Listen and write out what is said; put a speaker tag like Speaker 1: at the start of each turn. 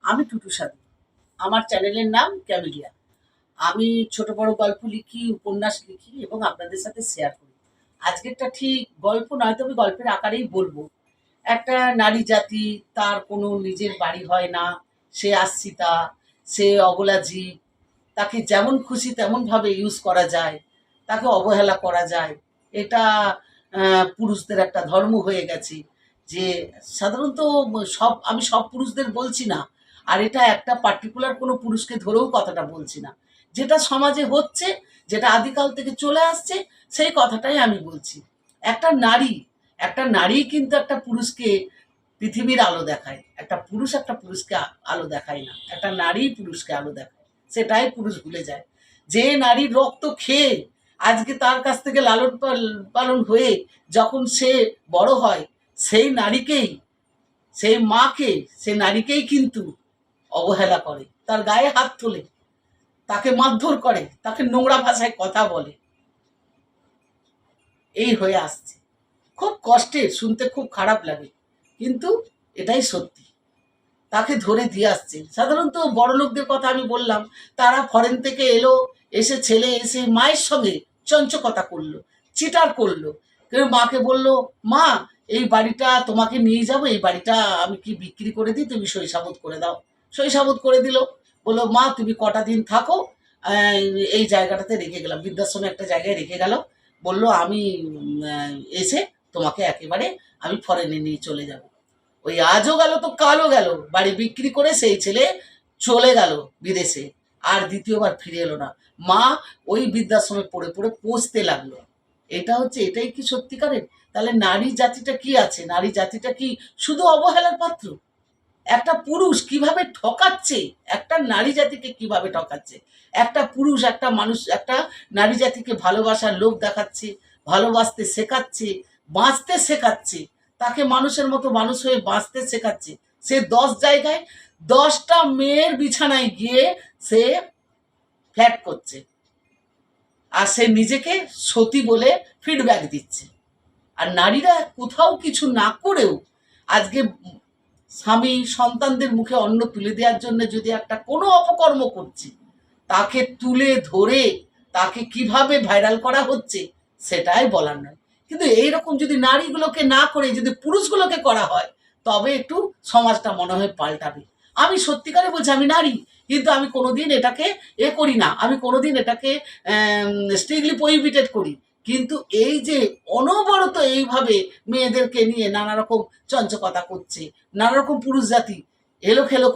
Speaker 1: আমি টুটু সাধু। আমার চ্যানেলের নাম ক্যামেলিয়া। আমি ছোট বড় গল্প লিখি, উপন্যাস লিখি এবং আপনাদের সাথে শেয়ার করি। আজকেরটা ঠিক গল্প নয়, তবে গল্পের আকারেই বলবো। একটা নারী জাতি, তার কোনো নিজের বাড়ি হয় না, সে আশ্রিতা, সে অবলা জীব। তাকে যেমন খুশি তেমনভাবে ইউজ করা যায়, তাকে অবহেলা করা যায়। এটা পুরুষদের একটা ধর্ম হয়ে গেছে যে সাধারণত আমি সব পুরুষদের বলছি না, আর এটা একটা পার্টিকুলার কোনো পুরুষকে ধরেও কথাটা বলছি না। যেটা সমাজে হচ্ছে, যেটা আদিকাল থেকে চলে আসছে, সেই কথাটাই আমি বলছি। একটা নারী একটা নারী কিন্তু একটা পুরুষকে পৃথিবীর আলো দেখায়। একটা পুরুষ একটা পুরুষকে আলো দেখায় না, একটা নারী পুরুষকে আলো দেখায়। সেটাই পুরুষ ভুলে যায়। যে নারীর রক্ত খেয়ে আজকে তার কাছ থেকে লালন পালন হয়ে যখন সে বড় হয়, সেই নারীকেই, সেই মাকে, সেই নারীকেই কিন্তু অবহেলা করে, তার গায়ে হাত তোলে, তাকে মারধর করে, তাকে নোংরা ভাষায় কথা বলে। এই হয়ে আসছে। খুব কষ্টের, শুনতে খুব খারাপ লাগে, কিন্তু এটাই সত্যি। তাকে ধরে দিয়ে আসছে। সাধারণত বড় লোকদের কথা আমি বললাম, তারা ফরেন থেকে এলো, এসে ছেলে এসে মায়ের সঙ্গে চঞ্চকতা করলো, চিটার করলো। কেউ মাকে বলল, মা এই বাড়িটা তোমাকে নিয়ে যাবো, এই বাড়িটা আমি কি বিক্রি করে দিই, তুমি সইসাবুত করে দাও। সইসাবুত করে দিল। বললো, মা তুমি কটা দিন থাকো, এই জায়গাটাতে রেখে গেলাম, বৃদ্ধাশ্রমে একটা জায়গায় রেখে গেল। বললো আমি এসে তোমাকে একেবারে আমি ফরেনে নিয়ে চলে যাব। ওই আজও গেল তো কালও গেল, বাড়ি বিক্রি করে সেই ছেলে চলে গেল বিদেশে, আর দ্বিতীয়বার ফিরে এলো না। মা ওই বৃদ্ধাশ্রমে পড়ে পড়ে পচতে লাগলো। এটাই কি সত্যিকারের? তাহলে নারী জাতিটা কি আছে? নারী জাতিটা কি শুধু অবহেলার পাত্র? একটা পুরুষ কিভাবে ঠকাচ্ছে, একটা নারী জাতিকে কিভাবে ঠকাচ্ছে। একটা পুরুষ, একটা মানুষ, একটা নারী জাতিকে ভালোবাসার লোভ দেখাচ্ছে, ভালোবাসতে শেখাচ্ছে, বাঁচতে শেখাচ্ছে, তাকে মানুষের মতো মানুষ হয়ে বাঁচতে শেখাচ্ছে। সে 10 জায়গায় 10টা মেয়ের বিছানায় গিয়ে সে ফ্ল্যাট করছে, আর সে নিজেকে সতী বলে ফিডব্যাক দিচ্ছে। আর নারীরা কোথাও কিছু না করেও আজকে স্বামী সন্তানদের মুখে অন্ন তুলে দেওয়ার জন্য যদি একটা কোনো অপকর্ম করছে, তাকে তুলে ধরে তাকে কিভাবে ভাইরাল করা হচ্ছে সেটাই বলার নয়। কিন্তু এইরকম যদি নারীগুলোকে না করে যদি পুরুষগুলোকে করা হয়, তবে একটু সমাজটা মনে হয় পাল্টাবে। আমি সত্যিকারে বলছি, আমি নারী, কিন্তু আমি কোনোদিন এটাকে করি না, আমি কোনোদিন এটাকে স্ট্রিক্টলি প্রহিবিটেড করি। কিন্তু এই যে অনবরত এইভাবে মেয়েদেরকে নিয়ে নানা রকম চঞ্চকতা করছে, নানা রকম পুরুষ জাতি এলোখেলো